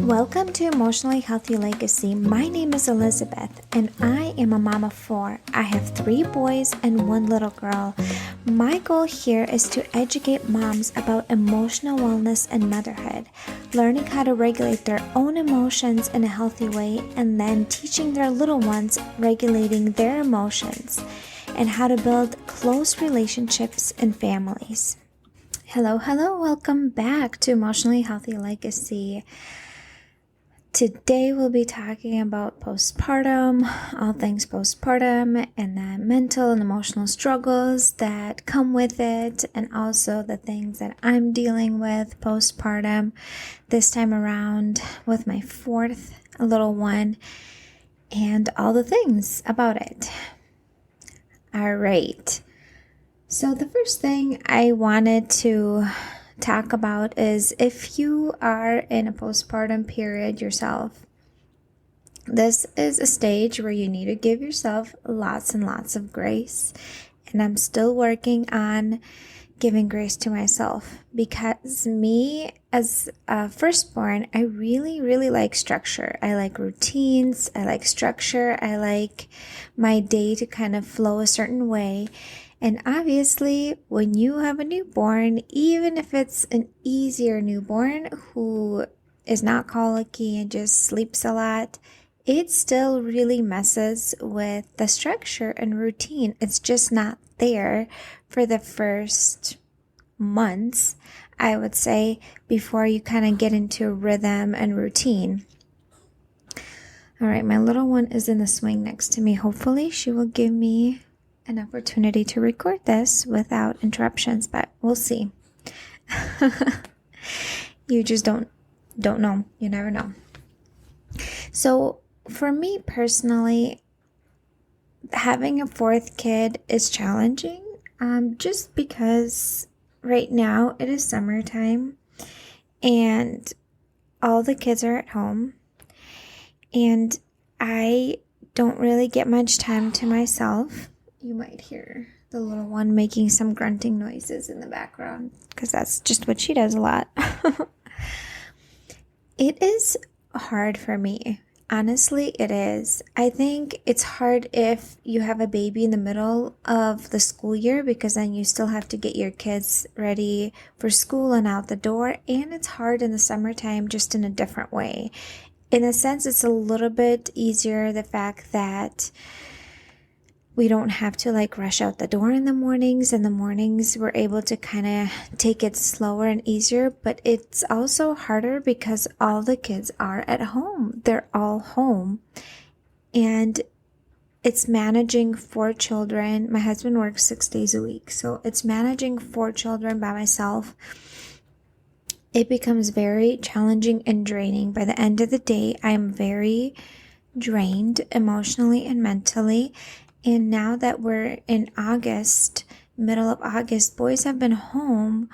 Welcome to Emotionally Healthy Legacy. My name is Elizabeth, and I am a mom of 4. I have 3 boys and 1 little girl. My goal here is to educate moms about emotional wellness and motherhood, learning how to regulate their own emotions in a healthy way, and then teaching their little ones regulating their emotions and how to build close relationships in families. Hello, welcome back to Emotionally Healthy Legacy. Today we'll be talking about postpartum, all things postpartum, and the mental and emotional struggles that come with it, and also the things that I'm dealing with postpartum this time around with my 4th little one, and all the things about it. All right. So the first thing I wanted to talk about is if you are in a postpartum period yourself, this is a stage where you need to give yourself lots and lots of grace. And I'm still working on giving grace to myself because me as a firstborn, I really like structure. I like routines. I like structure. I like my day to kind of flow a certain way. And obviously, when you have a newborn, even if it's an easier newborn who is not colicky and just sleeps a lot, it still really messes with the structure and routine. It's just not there for the first months, I would say, before you kind of get into rhythm and routine. All right, my little one is in the swing next to me. Hopefully, she will give me an opportunity to record this without interruptions, but we'll see. You just don't know. You never know. So for me personally, having a 4th kid is challenging, just because right now it is summertime and all the kids are at home and I don't really get much time to myself. You might hear the little one making some grunting noises in the background because that's just what she does a lot. It is hard for me. Honestly, it is. I think it's hard if you have a baby in the middle of the school year because then you still have to get your kids ready for school and out the door. And it's hard in the summertime just in a different way. In a sense, it's a little bit easier, the fact that we don't have to rush out the door in the mornings. In the mornings, we're able to kind of take it slower and easier. But it's also harder because all the kids are at home. They're all home. And it's managing 4 children. My husband works 6 days a week. So it's managing 4 children by myself. It becomes very challenging and draining. By the end of the day, I am very drained emotionally and mentally. And now that we're in August, middle of August, boys have been home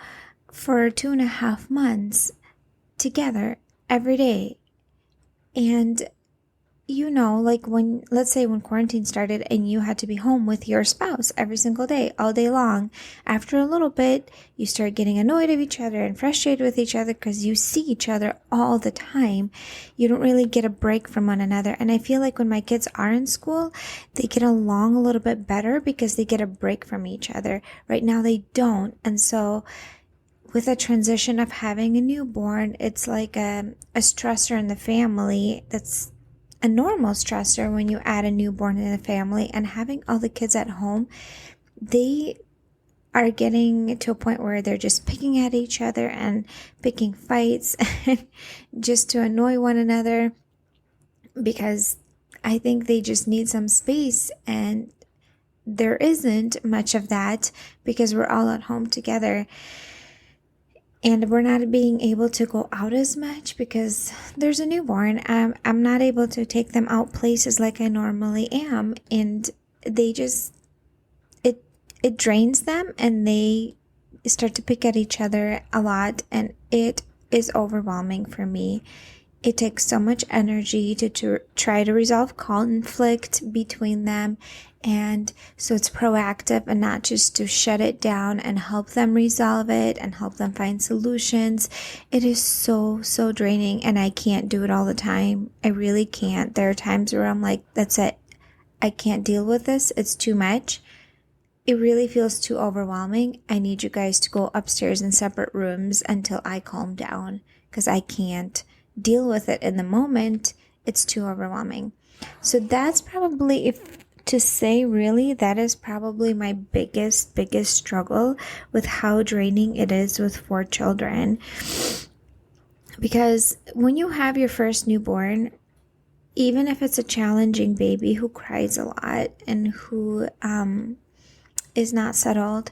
for 2.5 months together every day. And let's say when quarantine started and you had to be home with your spouse every single day, all day long, after a little bit, you start getting annoyed of each other and frustrated with each other because you see each other all the time. You don't really get a break from one another. And I feel like when my kids are in school, they get along a little bit better because they get a break from each other. Right now, they don't. And so with a transition of having a newborn, it's like a stressor in the family that's a normal stressor when you add a newborn in the family. And having all the kids at home, they are getting to a point where they're just picking at each other and picking fights just to annoy one another because I think they just need some space, and there isn't much of that because we're all at home together. And we're not being able to go out as much because there's a newborn. I'm not able to take them out places like I normally am. And they just, it drains them and they start to pick at each other a lot. And it is overwhelming for me. It takes so much energy to try to resolve conflict between them. And so it's proactive and not just to shut it down and help them resolve it and help them find solutions. It is so, so draining, and I can't do it all the time. I really can't. There are times where I'm like, that's it. I can't deal with this. It's too much. It really feels too overwhelming. I need you guys to go upstairs in separate rooms until I calm down, because I can't deal with it in the moment. It's too overwhelming. So that's probably, if to say really, that is probably my biggest struggle with how draining it is with 4 children. Because when you have your first newborn, even if it's a challenging baby who cries a lot and who is not settled,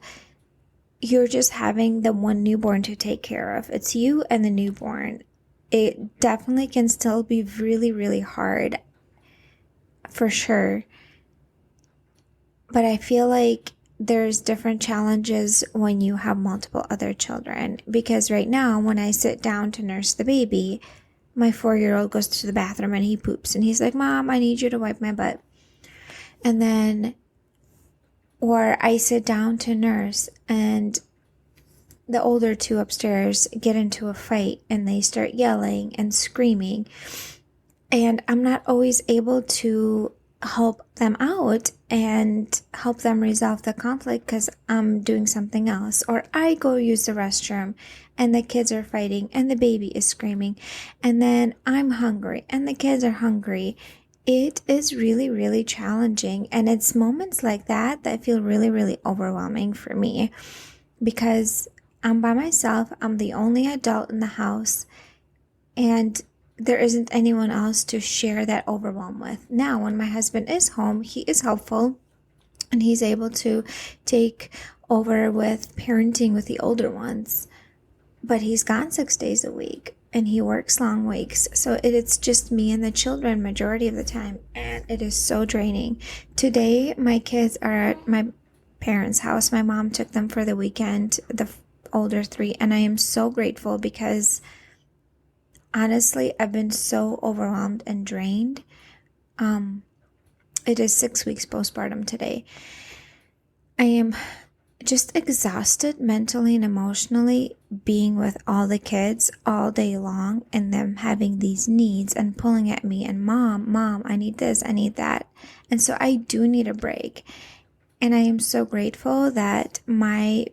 you're just having the one newborn to take care of. It's you and the newborn. It definitely can still be really, really hard, for sure. But I feel like there's different challenges when you have multiple other children. Because right now, when I sit down to nurse the baby, my 4-year-old goes to the bathroom and he poops. And he's like, Mom, I need you to wipe my butt. And then, or I sit down to nurse and the older 2 upstairs get into a fight and they start yelling and screaming. And I'm not always able to help them out and help them resolve the conflict because I'm doing something else. Or I go use the restroom and the kids are fighting and the baby is screaming. And then I'm hungry and the kids are hungry. It is really, really challenging. And it's moments like that that feel really, really overwhelming for me, because I'm by myself. I'm the only adult in the house, and there isn't anyone else to share that overwhelm with. Now, when my husband is home, he is helpful and he's able to take over with parenting with the older ones. But he's gone 6 days a week and he works long weeks. So it's just me and the children majority of the time. And it is so draining. Today, my kids are at my parents' house. My mom took them for the weekend, the older 3. And I am so grateful because honestly, I've been so overwhelmed and drained. It is 6 weeks postpartum today. I am just exhausted mentally and emotionally being with all the kids all day long and them having these needs and pulling at me and mom, I need this, I need that. And so I do need a break. And I am so grateful that my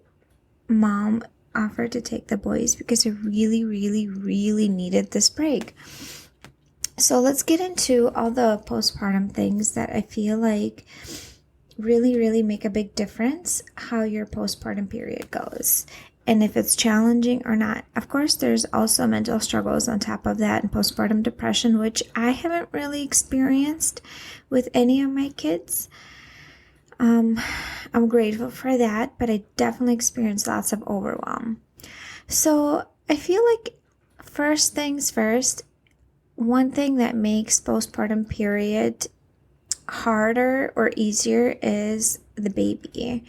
mom offered to take the boys because I really, really, really needed this break. So let's get into all the postpartum things that I feel like really, really make a big difference how your postpartum period goes and if it's challenging or not. Of course, there's also mental struggles on top of that and postpartum depression, which I haven't really experienced with any of my kids. I'm grateful for that, but I definitely experienced lots of overwhelm. So I feel like first things first, one thing that makes postpartum period harder or easier is the baby.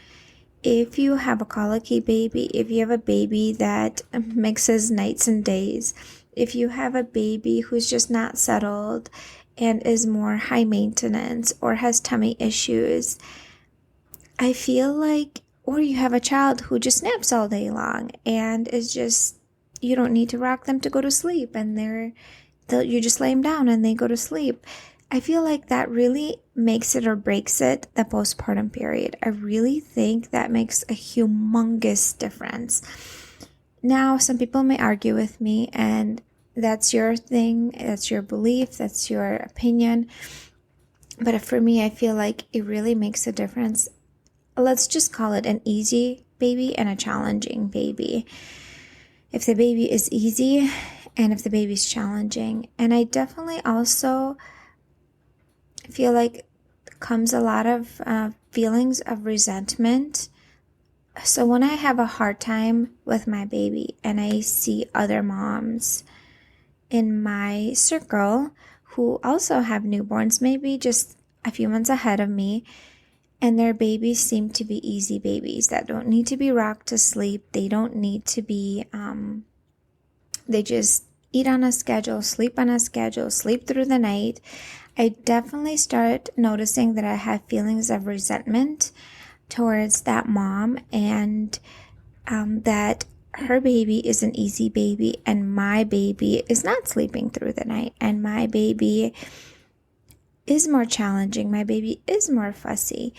If you have a colicky baby, if you have a baby that mixes nights and days, if you have a baby who's just not settled and is more high maintenance or has tummy issues, I feel like, or you have a child who just naps all day long and is just, you don't need to rock them to go to sleep and you just lay them down and they go to sleep. I feel like that really makes it or breaks it, the postpartum period. I really think that makes a humongous difference. Now, some people may argue with me, and that's your thing, that's your belief, that's your opinion. But for me, I feel like it really makes a difference. Let's just call it an easy baby and a challenging baby. If the baby is easy and if the baby's challenging. And I definitely also feel like comes a lot of feelings of resentment. So when I have a hard time with my baby and I see other moms in my circle who also have newborns, maybe just a few months ahead of me, and their babies seem to be easy babies that don't need to be rocked to sleep. They don't need to be, they just eat on a schedule, sleep on a schedule, sleep through the night. I definitely start noticing that I have feelings of resentment towards that mom, and that her baby is an easy baby and my baby is not sleeping through the night, and my baby is more challenging, my baby is more fussy.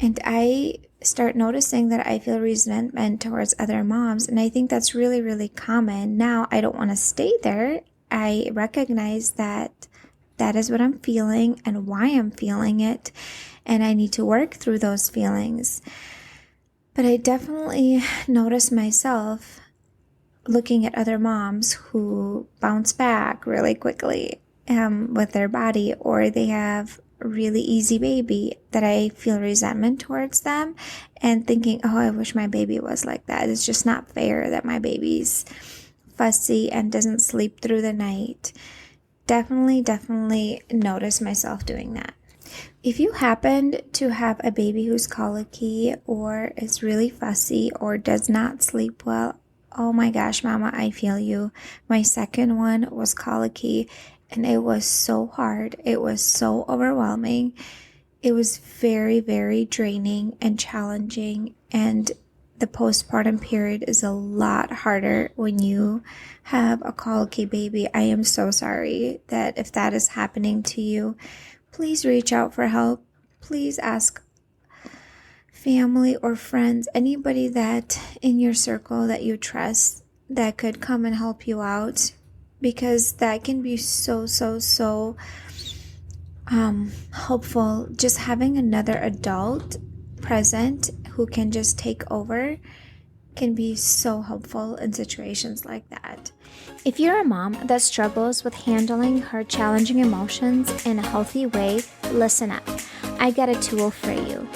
And I start noticing that I feel resentment towards other moms, and I think that's really, really common. Now, I don't want to stay there. I recognize that that is what I'm feeling and why I'm feeling it, and I need to work through those feelings. But I definitely notice myself looking at other moms who bounce back really quickly with their body, or they have a really easy baby, that I feel resentment towards them and thinking, oh, I wish my baby was like that. It's just not fair that my baby's fussy and doesn't sleep through the night. Definitely notice myself doing that. If you happen to have a baby who's colicky or is really fussy or does not sleep well, oh my gosh, mama, I feel you. My second one was colicky and it was so hard. It was so overwhelming. It was very, very draining and challenging. And the postpartum period is a lot harder when you have a colicky baby. I am so sorry that if that is happening to you, please reach out for help. Please ask family or friends, anybody that in your circle that you trust that could come and help you out, because that can be so helpful. Just having another adult present who can just take over can be so helpful in situations like that. If you're a mom that struggles with handling her challenging emotions in a healthy way, listen up. I got a tool for you.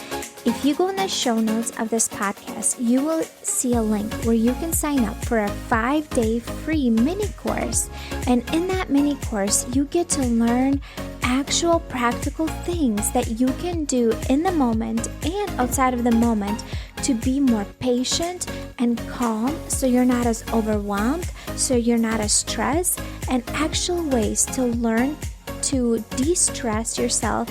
If you go in the show notes of this podcast, you will see a link where you can sign up for a 5-day free mini course. And in that mini course, you get to learn actual practical things that you can do in the moment and outside of the moment to be more patient and calm, so you're not as overwhelmed, so you're not as stressed, and actual ways to learn to de-stress yourself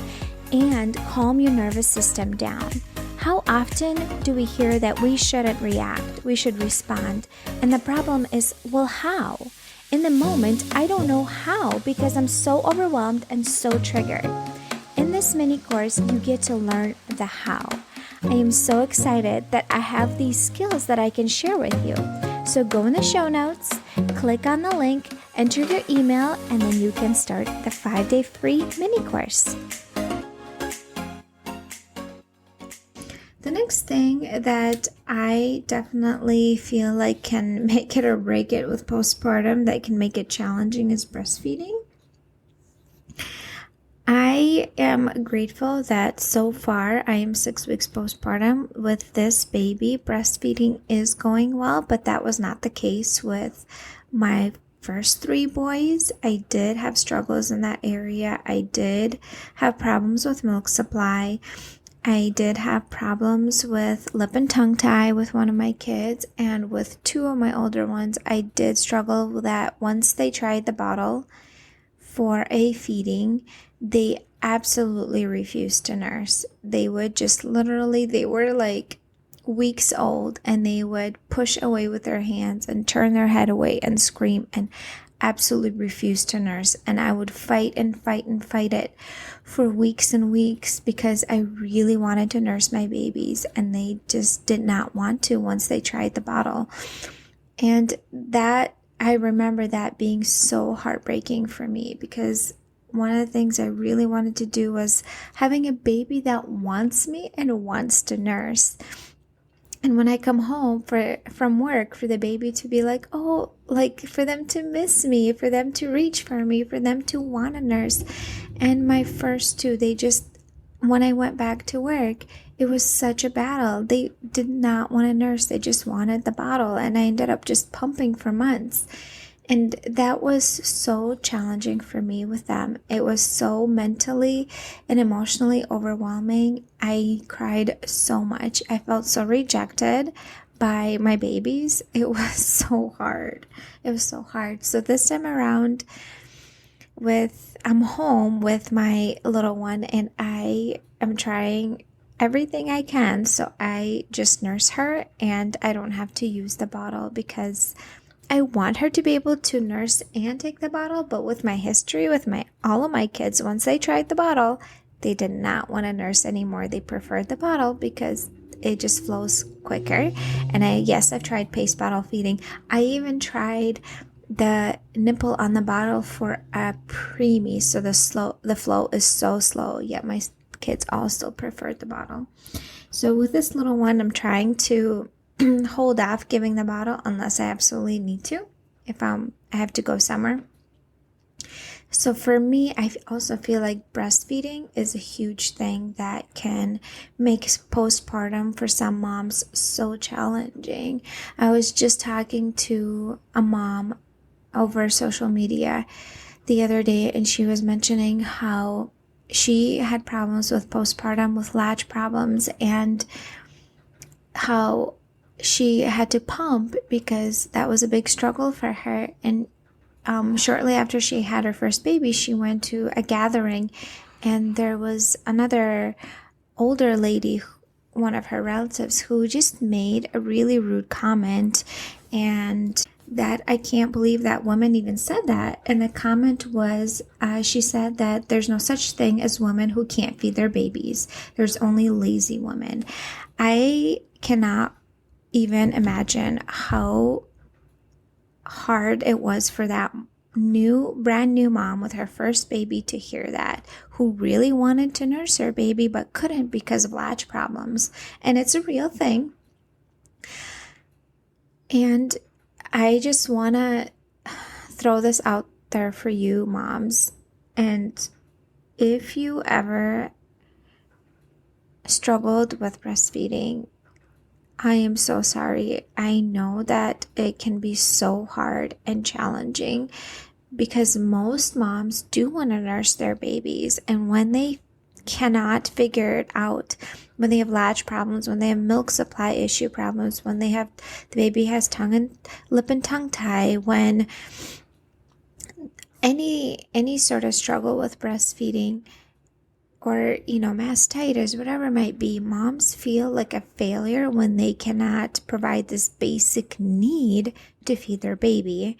and calm your nervous system down. How often do we hear that we shouldn't react, we should respond? And the problem is, well, how? In the moment, I don't know how because I'm so overwhelmed and so triggered. In this mini course, you get to learn the how. I am so excited that I have these skills that I can share with you. So go in the show notes, click on the link, enter your email, and then you can start the 5-day free mini course. The next thing that I definitely feel like can make it or break it with postpartum, that can make it challenging, is breastfeeding. I am grateful that so far I am 6 weeks postpartum with this baby. Breastfeeding is going well, but that was not the case with my first 3 boys. I did have struggles in that area. I did have problems with milk supply. I did have problems with lip and tongue tie with one of my kids, and with 2 of my older ones, I did struggle with that. Once they tried the bottle for a feeding, they absolutely refused to nurse. They would just literally, they were like weeks old, and they would push away with their hands and turn their head away and scream and absolutely refused to nurse. And I would fight it for weeks and weeks because I really wanted to nurse my babies, and they just did not want to once they tried the bottle. And that, I remember that being so heartbreaking for me, because one of the things I really wanted to do was having a baby that wants me and wants to nurse. And when I come home from work, for the baby to be like, oh, like for them to miss me, for them to reach for me, for them to want to nurse. And my first 2, they just, when I went back to work, it was such a battle. They did not want to nurse. They just wanted the bottle. And I ended up just pumping for months. And that was so challenging for me with them. It was so mentally and emotionally overwhelming. I cried so much. I felt so rejected by my babies. It was so hard. It was so hard. So this time around, I'm home with my little one, and I am trying everything I can so I just nurse her and I don't have to use the bottle, because I want her to be able to nurse and take the bottle. But with my history with my all of my kids, once they tried the bottle, they did not want to nurse anymore. They preferred the bottle because it just flows quicker. And I've tried paste bottle feeding. I even tried the nipple on the bottle for a preemie, so the flow is so slow, yet my kids all still preferred the bottle. So with this little one, I'm trying to hold off giving the bottle unless I absolutely need to, if I have to go somewhere. So for me, I also feel like breastfeeding is a huge thing that can make postpartum for some moms so challenging. I was just talking to a mom over social media the other day, and she was mentioning how she had problems with postpartum, with latch problems, and how she had to pump because that was a big struggle for her. And shortly after she had her first baby, she went to a gathering, and there was another older lady, one of her relatives, who just made a really rude comment, and that I can't believe that woman even said that. And the comment was, she said that there's no such thing as women who can't feed their babies. There's only lazy women. I cannot even imagine how hard it was for that brand new mom with her first baby to hear that, who really wanted to nurse her baby but couldn't because of latch problems. And it's a real thing. And I just want to throw this out there for you moms. And if you ever struggled with breastfeeding, I am so sorry. I know that it can be so hard and challenging, because most moms do want to nurse their babies. And when they cannot figure it out, when they have latch problems, when they have milk supply issue problems, when the baby has lip and tongue tie, when any sort of struggle with breastfeeding, or mastitis, whatever it might be, moms feel like a failure when they cannot provide this basic need to feed their baby,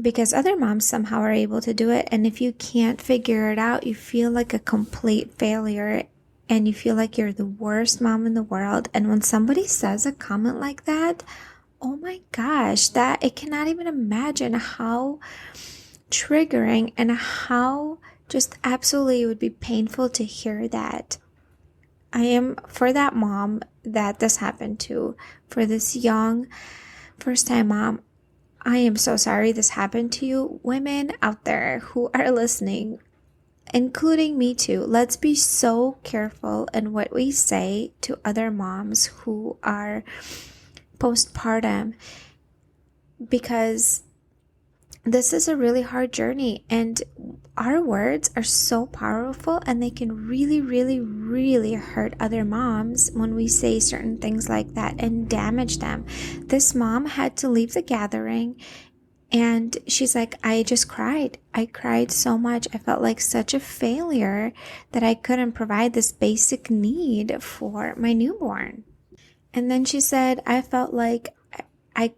because other moms somehow are able to do it. And if you can't figure it out, you feel like a complete failure, and you feel like you're the worst mom in the world. And when somebody says a comment like that, oh my gosh, that I cannot even imagine how triggering and how just absolutely it would be painful to hear that. I am for that mom that this happened to, for this young first-time mom. I am so sorry this happened to you. Women out there who are listening, including me too, let's be so careful in what we say to other moms who are postpartum, because this is a really hard journey, and our words are so powerful, and they can really, really, really hurt other moms when we say certain things like that and damage them. This mom had to leave the gathering, and she's like, I just cried. I cried so much. I felt like such a failure that I couldn't provide this basic need for my newborn. And then she said, I felt like I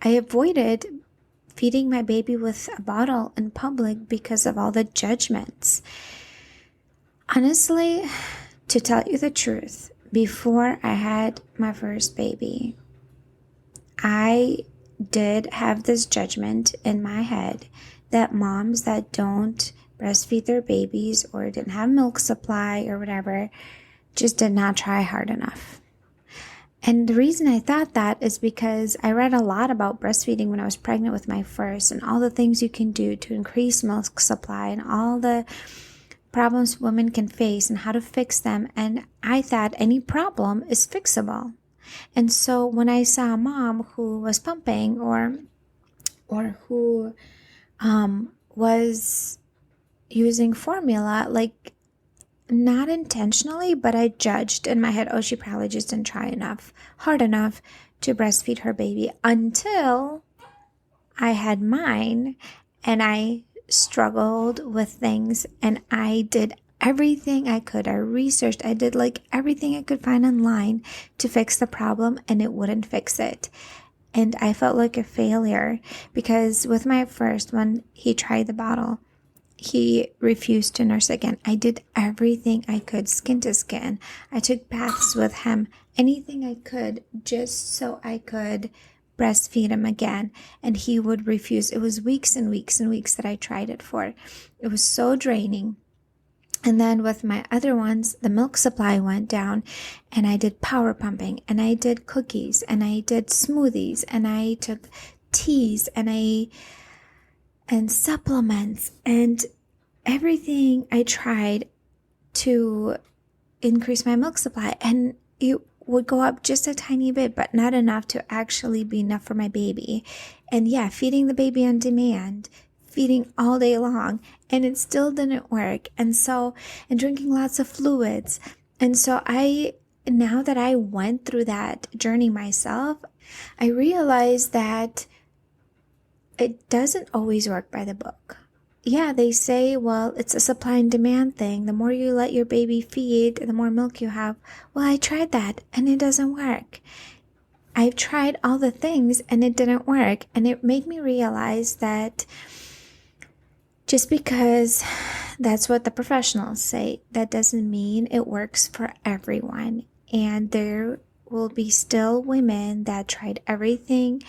avoided feeding my baby with a bottle in public because of all the judgments. Honestly, to tell you the truth, before I had my first baby, I did have this judgment in my head that moms that don't breastfeed their babies or didn't have milk supply or whatever just did not try hard enough. And the reason I thought that is because I read a lot about breastfeeding when I was pregnant with my first, and all the things you can do to increase milk supply and all the problems women can face and how to fix them. And I thought any problem is fixable. And so when I saw a mom who was pumping or who was using formula, like, not intentionally, but I judged in my head, oh, she probably just didn't try hard enough to breastfeed her baby, until I had mine and I struggled with things, and I did everything I could. I researched, I did like everything I could find online to fix the problem, and it wouldn't fix it. And I felt like a failure because with my first one, he tried the bottle. He refused to nurse again. I did everything I could, skin to skin. I took baths with him, anything I could, just so I could breastfeed him again. And he would refuse. It was weeks and weeks and weeks that I tried it for. It was so draining. And then with my other ones, the milk supply went down, and I did power pumping, and I did cookies, and I did smoothies, and I took teas, and supplements, and everything I tried to increase my milk supply. And it would go up just a tiny bit, but not enough to actually be enough for my baby. And yeah, feeding the baby on demand, feeding all day long, and it still didn't work. And drinking lots of fluids. And so now that I went through that journey myself, I realized that it doesn't always work by the book. Yeah, they say, well, it's a supply and demand thing. The more you let your baby feed, the more milk you have. Well, I tried that and it doesn't work. I've tried all the things and it didn't work. And it made me realize that just because that's what the professionals say, that doesn't mean it works for everyone. And there will be still women that tried everything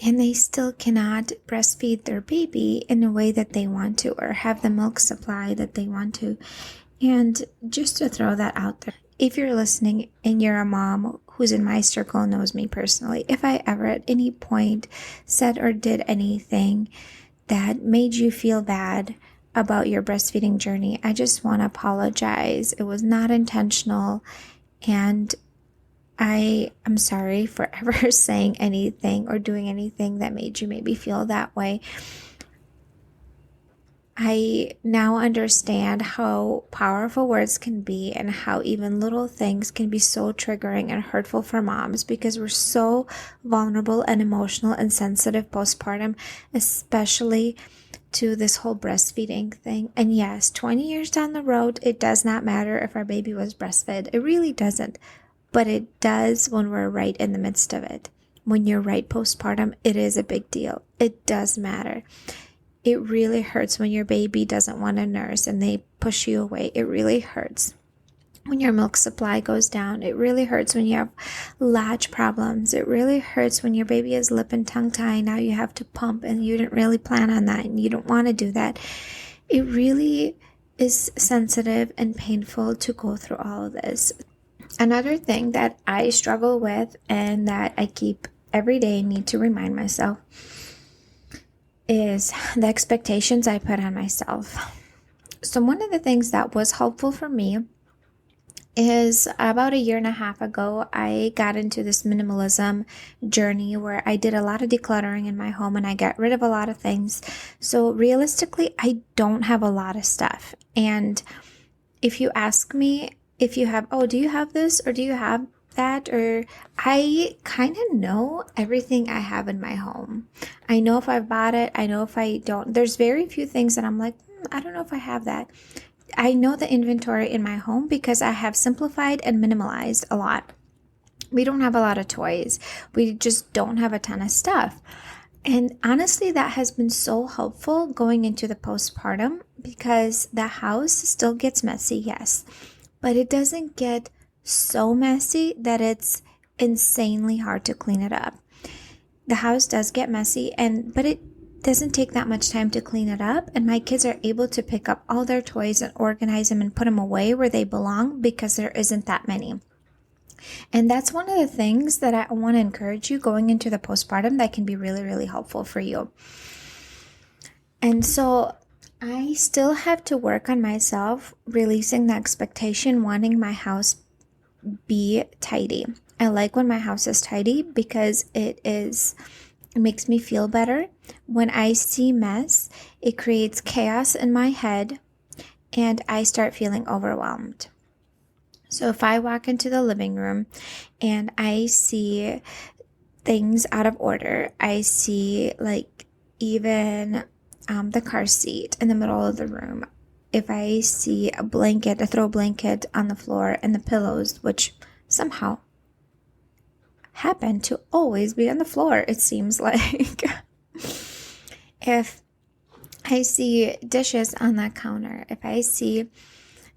and they still cannot breastfeed their baby in a way that they want to, or have the milk supply that they want to. And just to throw that out there, if you're listening and you're a mom who's in my circle and knows me personally, if I ever at any point said or did anything that made you feel bad about your breastfeeding journey, I just want to apologize. It was not intentional, and I am sorry for ever saying anything or doing anything that made you maybe feel that way. I now understand how powerful words can be and how even little things can be so triggering and hurtful for moms, because we're so vulnerable and emotional and sensitive postpartum, especially to this whole breastfeeding thing. And yes, 20 years down the road, it does not matter if our baby was breastfed. It really doesn't. But it does when we're right in the midst of it. When you're right postpartum, it is a big deal. It does matter. It really hurts when your baby doesn't want to nurse and they push you away. It really hurts when your milk supply goes down. It really hurts when you have latch problems. It really hurts when your baby is lip and tongue tie. Now you have to pump and you didn't really plan on that and you don't want to do that. It really is sensitive and painful to go through all of this. Another thing that I struggle with and that I keep every day need to remind myself is the expectations I put on myself. So one of the things that was helpful for me is about a year and a half ago, I got into this minimalism journey where I did a lot of decluttering in my home and I got rid of a lot of things. So realistically, I don't have a lot of stuff. And if you ask me if you have, do you have this or do you have that? Or I kind of know everything I have in my home. I know if I've bought it. I know if I don't. There's very few things that I'm like, I don't know if I have that. I know the inventory in my home because I have simplified and minimalized a lot. We don't have a lot of toys. We just don't have a ton of stuff. And honestly, that has been so helpful going into the postpartum because the house still gets messy, yes, but it doesn't get so messy that it's insanely hard to clean it up. The house does get messy, but it doesn't take that much time to clean it up, and my kids are able to pick up all their toys and organize them and put them away where they belong because there isn't that many. And that's one of the things that I want to encourage you going into the postpartum that can be really, really helpful for you. And so I still have to work on myself, releasing the expectation, wanting my house be tidy. I like when my house is tidy because it makes me feel better. When I see mess, it creates chaos in my head and I start feeling overwhelmed. So if I walk into the living room and I see things out of order, I see like even the car seat in the middle of the room, if I see a blanket, a throw blanket on the floor and the pillows, which somehow happen to always be on the floor, it seems like. If I see dishes on that counter, if I see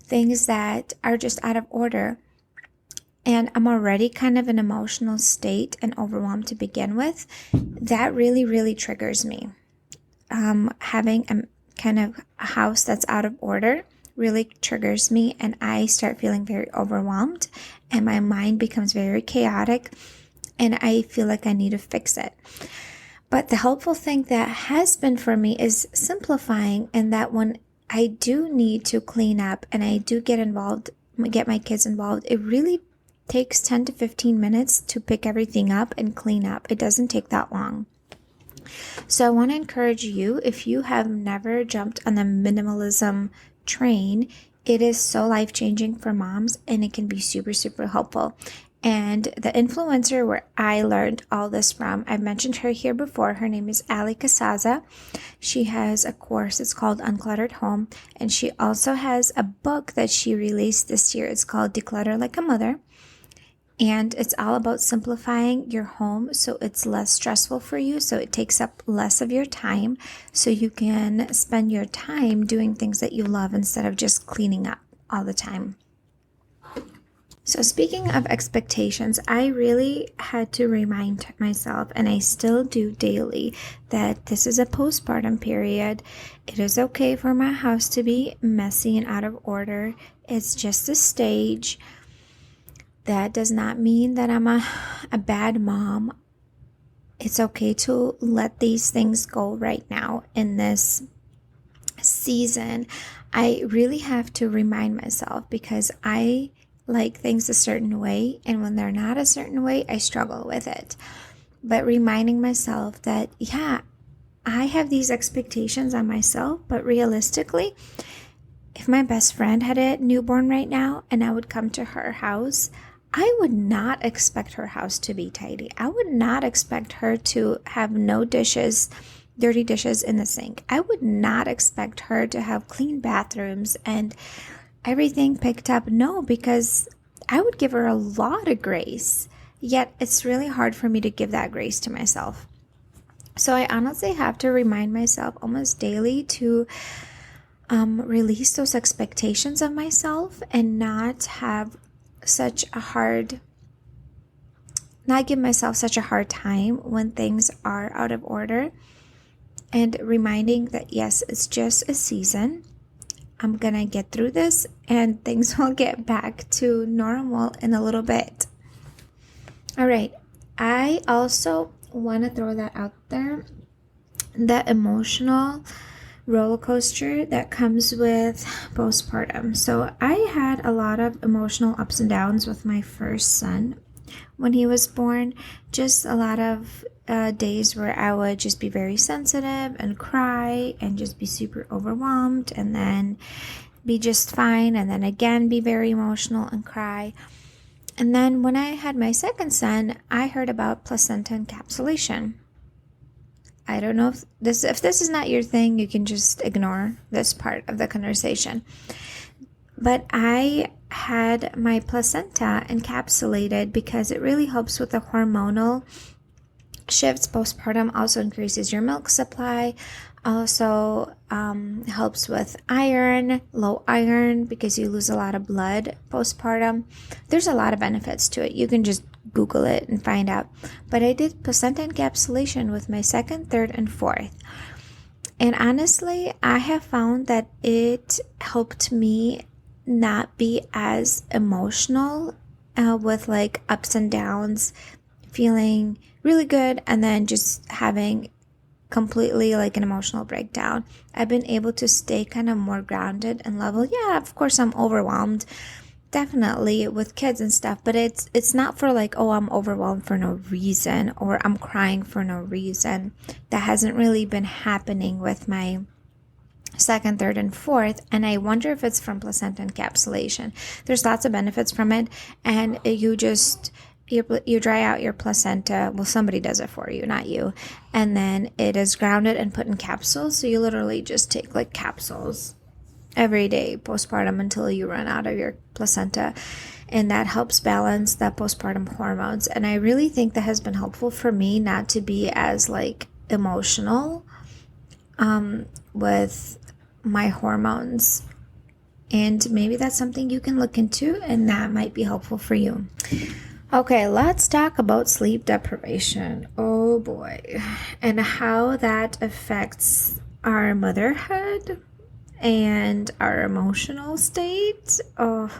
things that are just out of order, and I'm already kind of in an emotional state and overwhelmed to begin with, that really, really triggers me. Having a kind of a house that's out of order really triggers me, and I start feeling very overwhelmed, and my mind becomes very chaotic, and I feel like I need to fix it. But the helpful thing that has been for me is simplifying, and that when I do need to clean up and I do get my kids involved, it really takes 10 to 15 minutes to pick everything up and clean up. It doesn't take that long. So I want to encourage you, if you have never jumped on the minimalism train, it is so life-changing for moms, and it can be super, super helpful. And the influencer where I learned all this from, I've mentioned her here before. Her name is Ali Casaza. She has a course. It's called Uncluttered Home. And she also has a book that she released this year. It's called Declutter Like a Mother. And it's all about simplifying your home so it's less stressful for you, so it takes up less of your time, so you can spend your time doing things that you love instead of just cleaning up all the time. So speaking of expectations, I really had to remind myself, and I still do daily, that this is a postpartum period. It is okay for my house to be messy and out of order. It's just a stage. That does not mean that I'm a bad mom. It's okay to let these things go right now in this season. I really have to remind myself, because I like things a certain way, and when they're not a certain way, I struggle with it. But reminding myself that, yeah, I have these expectations on myself, but realistically, if my best friend had a newborn right now and I would come to her house, I would not expect her house to be tidy. I would not expect her to have no dishes, dirty dishes in the sink. I would not expect her to have clean bathrooms and everything picked up. No, because I would give her a lot of grace. Yet it's really hard for me to give that grace to myself. So I honestly have to remind myself almost daily to release those expectations of myself and not give myself such a hard time when things are out of order, and reminding that, yes, it's just a season. I'm gonna get through this and things will get back to normal in a little bit. All right. I also want to throw that out there, the emotional roller coaster that comes with postpartum. So I had a lot of emotional ups and downs with my first son when he was born. Just a lot of days where I would just be very sensitive and cry and just be super overwhelmed, and then be just fine, and then again be very emotional and cry. And then when I had my second son, I heard about placenta encapsulation. I don't know if this is not your thing, you can just ignore this part of the conversation. But I had my placenta encapsulated because it really helps with the hormonal shifts. Postpartum also increases your milk supply, also helps with low iron, because you lose a lot of blood postpartum. There's a lot of benefits to it. You can just Google it and find out. But I did placenta encapsulation with my second, third, and fourth. And honestly, I have found that it helped me not be as emotional with like ups and downs, feeling really good and then just having completely like an emotional breakdown. I've been able to stay kind of more grounded and level. Yeah, of course I'm overwhelmed, definitely, with kids and stuff, but it's not for like, oh, I'm overwhelmed for no reason or I'm crying for no reason. That hasn't really been happening with my second, third, and fourth, and I wonder if it's from placenta encapsulation. There's lots of benefits from it, and you just you dry out your placenta. Well, somebody does it for you, not you. And then it is grounded and put in capsules. So you literally just take like capsules every day postpartum until you run out of your placenta. And that helps balance the postpartum hormones. And I really think that has been helpful for me not to be as like emotional with my hormones. And maybe that's something you can look into, and that might be helpful for you. Okay, let's talk about sleep deprivation. Oh boy. And how that affects our motherhood and our emotional state. Oh,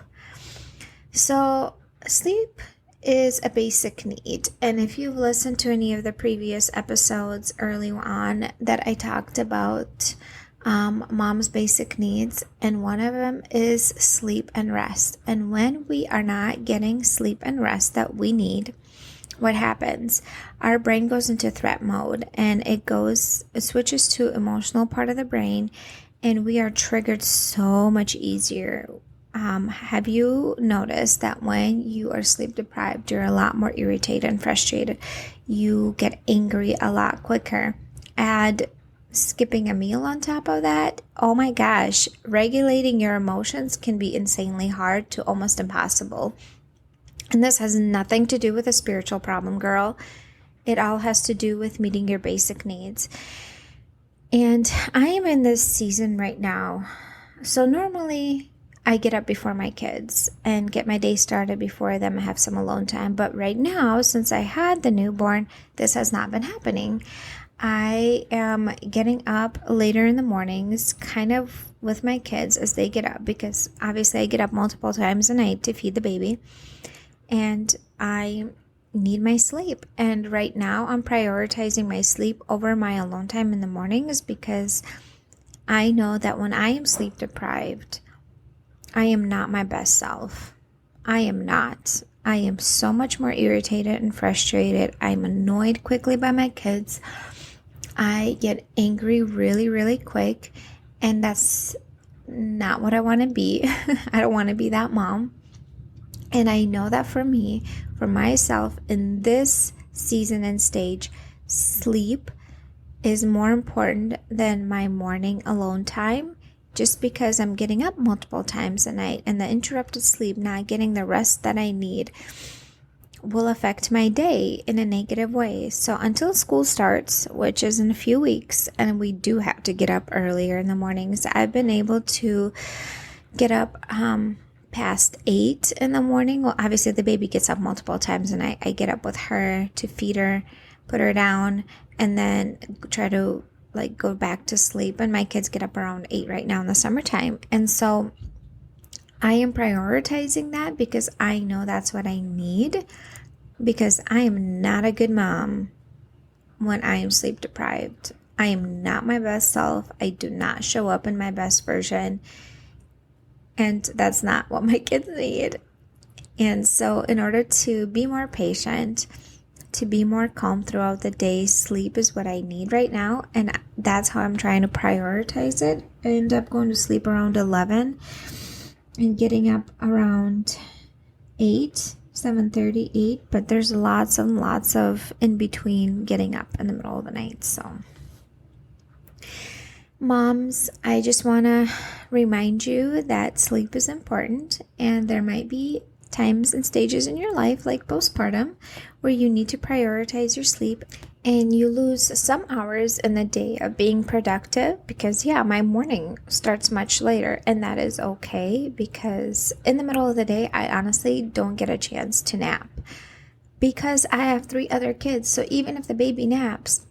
so sleep is a basic need. And if you've listened to any of the previous episodes early on that I talked about mom's basic needs, and one of them is sleep and rest. And when we are not getting sleep and rest that we need, what happens? Our brain goes into threat mode, and it switches to emotional part of the brain, and we are triggered so much easier. Have you noticed that when you are sleep deprived, you're a lot more irritated and frustrated? You get angry a lot quicker. Add skipping a meal on top of that. Oh my gosh, regulating your emotions can be insanely hard to almost impossible. And this has nothing to do with a spiritual problem, girl. It all has to do with meeting your basic needs. And I am in this season right now. So normally I get up before my kids and get my day started before them. I have some alone time. But right now, since I had the newborn, this has not been happening. I am getting up later in the mornings, kind of with my kids as they get up, because obviously I get up multiple times a night to feed the baby, and I need my sleep. And right now I'm prioritizing my sleep over my alone time in the mornings, because I know that when I am sleep deprived, I am not my best self. I am not. I am so much more irritated and frustrated. I'm annoyed quickly by my kids. I get angry really, really quick, and that's not what I want to be. I don't want to be that mom. And I know that for me, for myself, in this season and stage, sleep is more important than my morning alone time, just because I'm getting up multiple times a night, and the interrupted sleep, not getting the rest that I need, will affect my day in a negative way. So until school starts, which is in a few weeks, and we do have to get up earlier in the mornings, I've been able to get up past 8 in the morning. Well, obviously the baby gets up multiple times, and I get up with her to feed her, put her down, and then try to like go back to sleep. And my kids get up around 8 right now in the summertime. And so I am prioritizing that because I know that's what I need, because I am not a good mom when I am sleep deprived. I am not my best self. I do not show up in my best version. And that's not what my kids need. And so in order to be more patient, to be more calm throughout the day, sleep is what I need right now. And that's how I'm trying to prioritize it. I end up going to sleep around 11 and getting up around 8, 7:30, 8. But there's lots and lots of in between getting up in the middle of the night. So moms, I just want to remind you that sleep is important, and there might be times and stages in your life, like postpartum, where you need to prioritize your sleep, and you lose some hours in the day of being productive, because my morning starts much later, and that is okay, because in the middle of the day, I honestly don't get a chance to nap, because I have 3 other kids. So even if the baby naps,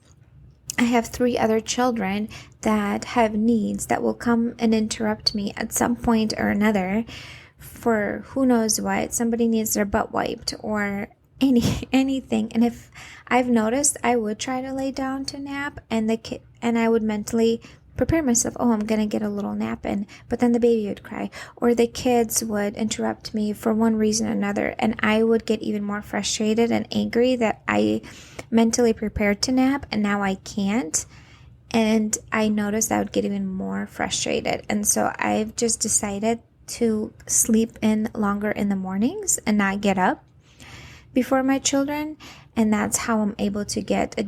I have 3 other children that have needs that will come and interrupt me at some point or another for who knows what. Somebody needs their butt wiped or anything. And if I've noticed, I would try to lay down to nap, and I would mentally prepare myself, I'm going to get a little nap in, but then the baby would cry, or the kids would interrupt me for one reason or another, and I would get even more frustrated and angry that I mentally prepared to nap and now I can't. And I noticed I would get even more frustrated. And so I've just decided to sleep in longer in the mornings and not get up, before my children, and that's how I'm able to get a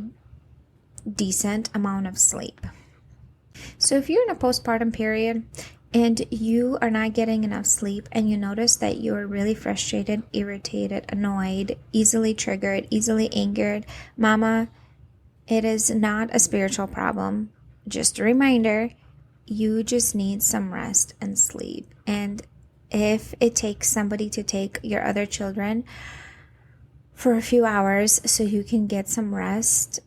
decent amount of sleep. So if you're in a postpartum period and you are not getting enough sleep and you notice that you're really frustrated, irritated, annoyed, easily triggered, easily angered, mama, it is not a spiritual problem. Just a reminder, you just need some rest and sleep. And if it takes somebody to take your other children for a few hours so you can get some rest,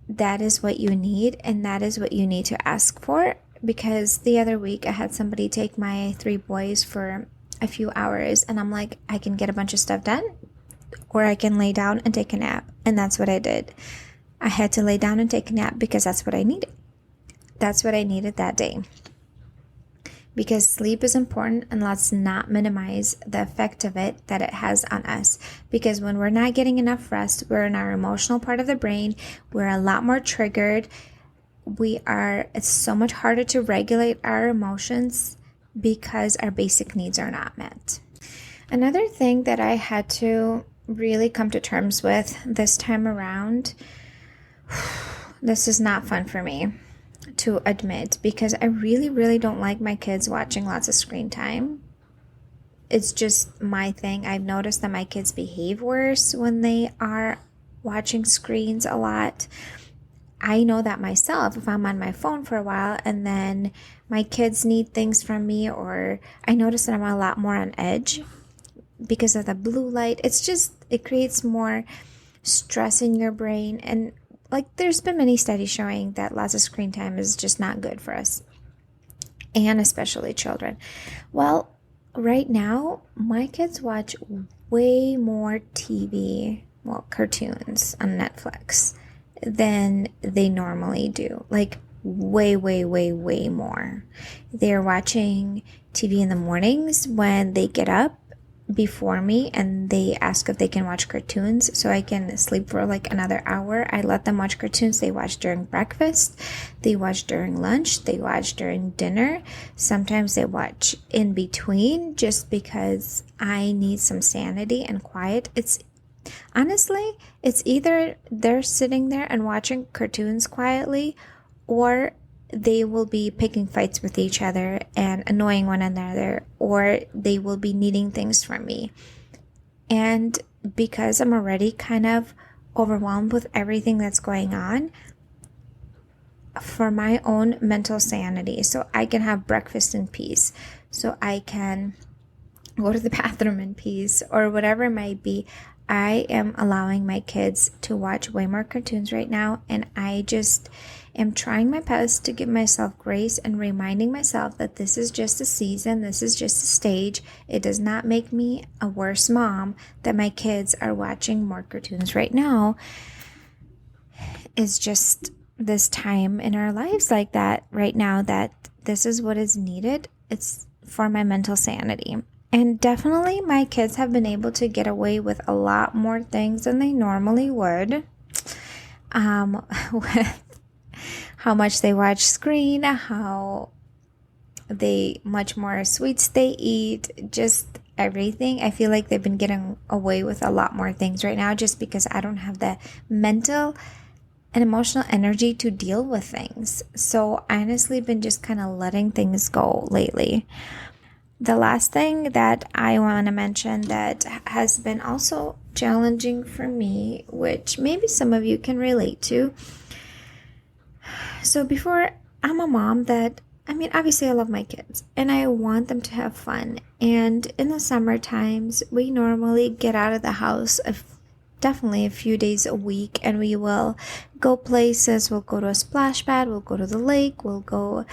that is what you need, and that is what you need to ask for. Because the other week I had somebody take my 3 boys for a few hours, and I'm like, I can get a bunch of stuff done, or I can lay down and take a nap. And that's what I did. I had to lay down and take a nap because that's what I needed. That's what I needed that day. Because sleep is important, and let's not minimize the effect of it that it has on us. Because when we're not getting enough rest, we're in our emotional part of the brain. We're a lot more triggered. It's so much harder to regulate our emotions because our basic needs are not met. Another thing that I had to really come to terms with this time around, this is not fun for me to admit, because I really, really don't like my kids watching lots of screen time. It's just my thing. I've noticed that my kids behave worse when they are watching screens a lot. I know that myself. If I'm on my phone for a while and then my kids need things from me, or I notice that I'm a lot more on edge because of the blue light, it creates more stress in your brain. And like, there's been many studies showing that lots of screen time is just not good for us, and especially children. Well, right now, my kids watch way more cartoons on Netflix than they normally do. Like, way, way, way, way more. They're watching TV in the mornings when they get up before me, and they ask if they can watch cartoons so I can sleep for like another hour. I let them watch cartoons. They watch during breakfast, they watch during lunch, they watch during dinner. Sometimes they watch in between, just because I need some sanity and quiet. Honestly, it's either they're sitting there and watching cartoons quietly, or they will be picking fights with each other and annoying one another, or they will be needing things from me. And because I'm already kind of overwhelmed with everything that's going on, for my own mental sanity, so I can have breakfast in peace, so I can go to the bathroom in peace, or whatever it might be, I am allowing my kids to watch way more cartoons right now. And I just am trying my best to give myself grace and reminding myself that this is just a season, this is just a stage. It does not make me a worse mom that my kids are watching more cartoons right now. It's just this time in our lives like that right now, that this is what is needed. It's for my mental sanity. And definitely my kids have been able to get away with a lot more things than they normally would. With how much they watch screen, how much more sweets they eat, just everything. I feel like they've been getting away with a lot more things right now, just because I don't have the mental and emotional energy to deal with things. So I honestly been just kind of letting things go lately. The last thing that I want to mention that has been also challenging for me, which maybe some of you can relate to. So before, I'm a mom that, obviously I love my kids and I want them to have fun. And in the summer times, we normally get out of the house definitely a few days a week, and we will go places. We'll go to a splash pad, we'll go to the lake, we'll go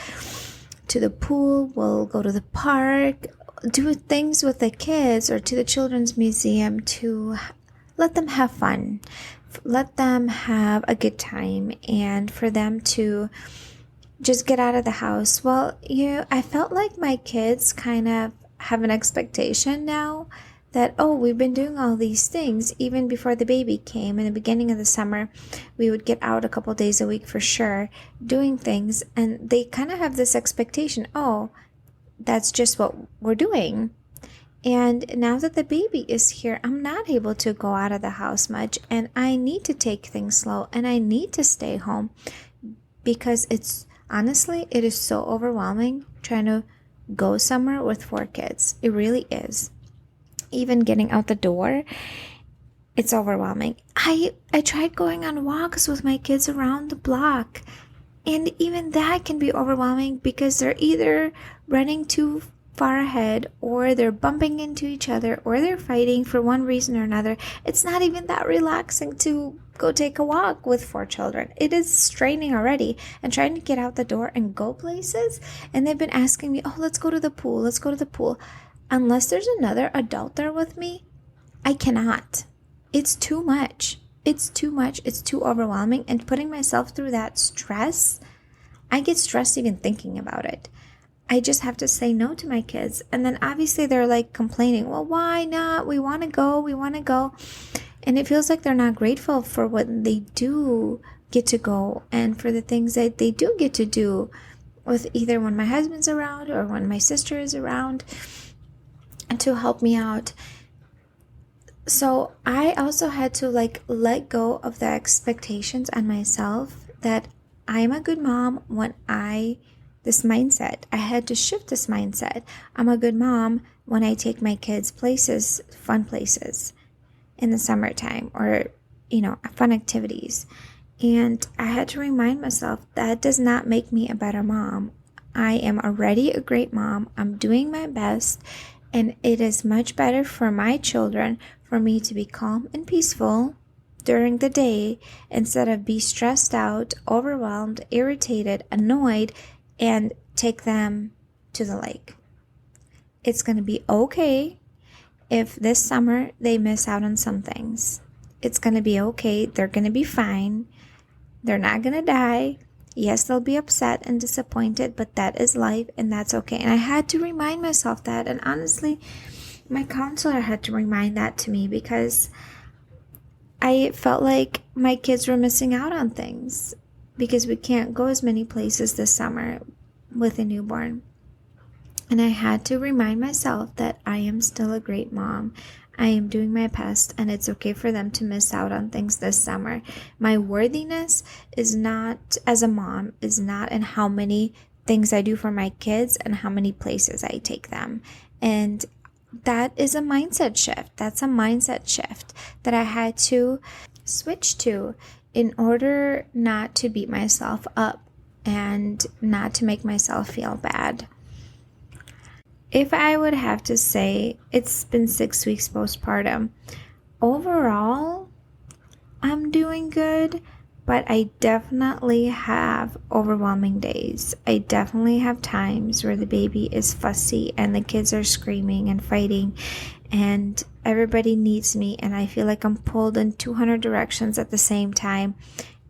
to the pool, we'll go to the park, do things with the kids, or to the children's museum to let them have fun, let them have a good time, and for them to just get out of the house. Well, I felt like my kids kind of have an expectation now that, we've been doing all these things even before the baby came. In the beginning of the summer, we would get out a couple days a week for sure, doing things, and they kind of have this expectation, that's just what we're doing. And now that the baby is here, I'm not able to go out of the house much, and I need to take things slow, and I need to stay home because it is so overwhelming trying to go somewhere with 4 kids. It really is. Even getting out the door, it's overwhelming. I tried going on walks with my kids around the block, and even that can be overwhelming because they're either running too far ahead, or they're bumping into each other, or they're fighting for one reason or another. It's not even that relaxing to go take a walk with 4 children. It is straining already, and trying to get out the door and go places. And they've been asking me, oh, let's go to the pool. Let's go to the pool. Unless there's another adult there with me, I cannot. It's too much. It's too much. It's too overwhelming. And putting myself through that stress, I get stressed even thinking about it. I just have to say no to my kids. And then obviously they're like complaining, well, why not? We want to go. We want to go. And it feels like they're not grateful for what they do get to go, and for the things that they do get to do with either when my husband's around or when my sister is around, and to help me out. So I also had to let go of the expectations on myself that I'm a good mom this mindset. I had to shift this mindset. I'm a good mom when I take my kids places, fun places in the summertime, or, fun activities. And I had to remind myself that does not make me a better mom. I am already a great mom. I'm doing my best. And it is much better for my children for me to be calm and peaceful during the day instead of be stressed out, overwhelmed, irritated, annoyed, and take them to the lake. It's going to be okay if this summer they miss out on some things. It's going to be okay. They're going to be fine. They're not going to die. Yes, they'll be upset and disappointed, but that is life, and that's okay. And I had to remind myself that. And honestly, my counselor had to remind that to me, because I felt like my kids were missing out on things because we can't go as many places this summer with a newborn. And I had to remind myself that I am still a great mom. I am doing my best, and it's okay for them to miss out on things this summer. My worthiness is not, as a mom, is not in how many things I do for my kids and how many places I take them. And that is a mindset shift. That's a mindset shift that I had to switch to in order not to beat myself up and not to make myself feel bad. If I would have to say, it's been 6 weeks postpartum. Overall, I'm doing good, but I definitely have overwhelming days. I definitely have times where the baby is fussy and the kids are screaming and fighting, and everybody needs me, and I feel like I'm pulled in 200 directions at the same time,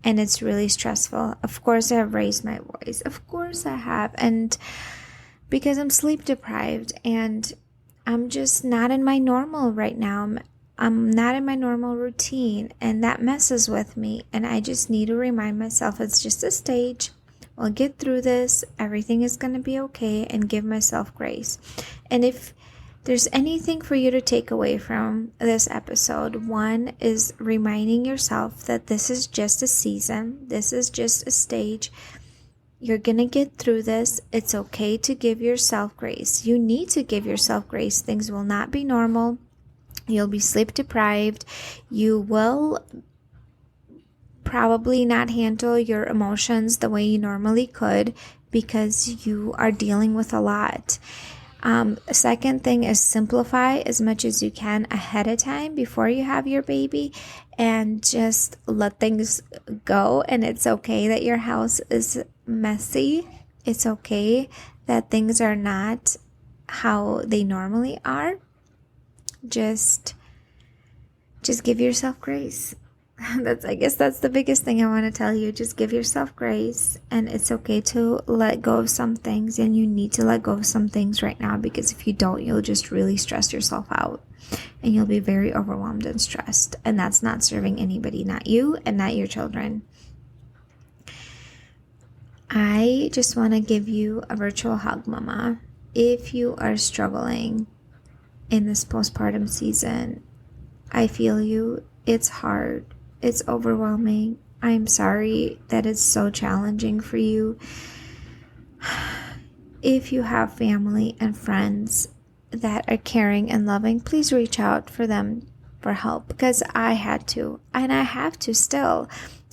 and it's really stressful. Of course, I have raised my voice. Of course I have, and because I'm sleep deprived, and I'm just not in my normal right now. I'm not in my normal routine, and that messes with me, and I just need to remind myself it's just a stage. We'll get through this. Everything is going to be okay, and give myself grace. And if there's anything for you to take away from this episode, one is reminding yourself that this is just a season. This is just a stage. You're going to get through this. It's okay to give yourself grace. You need to give yourself grace. Things will not be normal. You'll be sleep deprived. You will probably not handle your emotions the way you normally could because you are dealing with a lot. Second thing is simplify as much as you can ahead of time before you have your baby, and just let things go. And it's okay that your house is messy. It's okay that things are not how they normally are. Just give yourself grace. I guess that's the biggest thing I want to tell you. Just give yourself grace, and it's okay to let go of some things, and you need to let go of some things right now, because if you don't, you'll just really stress yourself out, and you'll be very overwhelmed and stressed, and that's not serving anybody, not you and not your children. I just want to give you a virtual hug, Mama. If you are struggling in this postpartum season. I feel you. It's hard. It's overwhelming. I'm sorry that it's so challenging for you. If you have family and friends that are caring and loving, please reach out for them for help, because I had to, and I have to still.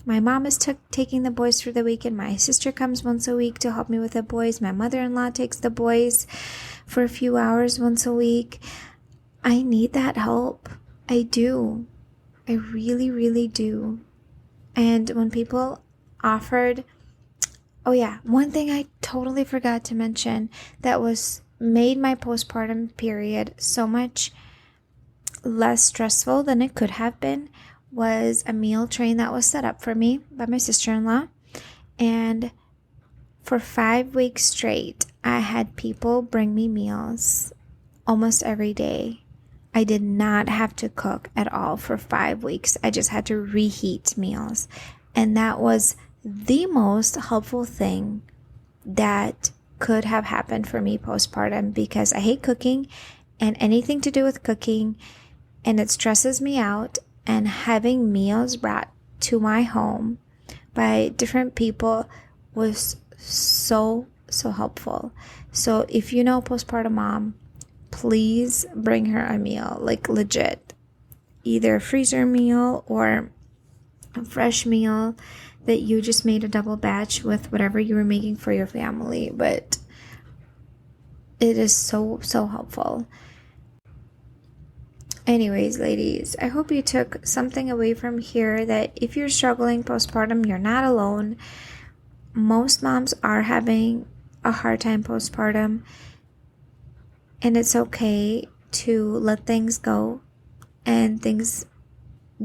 My mom is taking the boys for the weekend. My sister comes once a week to help me with the boys. My mother-in-law takes the boys for a few hours once a week. I need that help. I do. I really, really do. And when people offered, oh yeah, one thing I totally forgot to mention that made my postpartum period so much less stressful than it could have been was a meal train that was set up for me by my sister-in-law. And for 5 weeks straight, I had people bring me meals almost every day. I did not have to cook at all for 5 weeks. I just had to reheat meals. And that was the most helpful thing that could have happened for me postpartum, because I hate cooking and anything to do with cooking, and it stresses me out. And having meals brought to my home by different people was so helpful. So if you know a postpartum mom, please bring her a meal, like legit, either a freezer meal or a fresh meal that you just made a double batch with whatever you were making for your family. But it is so helpful. Anyways, ladies, I hope you took something away from here, that if you're struggling postpartum, you're not alone. Most moms are having a hard time postpartum, and it's okay to let things go and things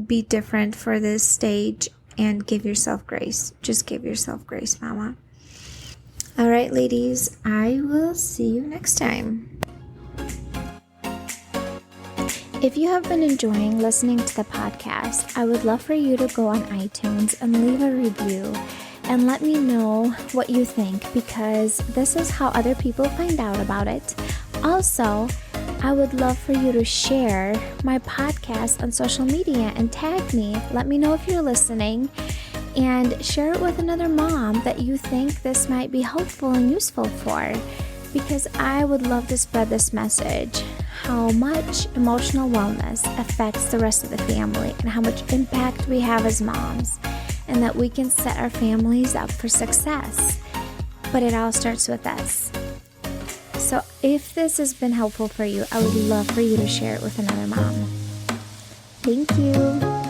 be different for this stage, and give yourself grace. Just give yourself grace, mama. All right, ladies, I will see you next time. If you have been enjoying listening to the podcast, I would love for you to go on iTunes and leave a review and let me know what you think, because this is how other people find out about it. Also, I would love for you to share my podcast on social media and tag me. Let me know if you're listening, and share it with another mom that you think this might be helpful and useful for, because I would love to spread this message, how much emotional wellness affects the rest of the family and how much impact we have as moms, and that we can set our families up for success. But it all starts with us. So if this has been helpful for you, I would love for you to share it with another mom. Thank you.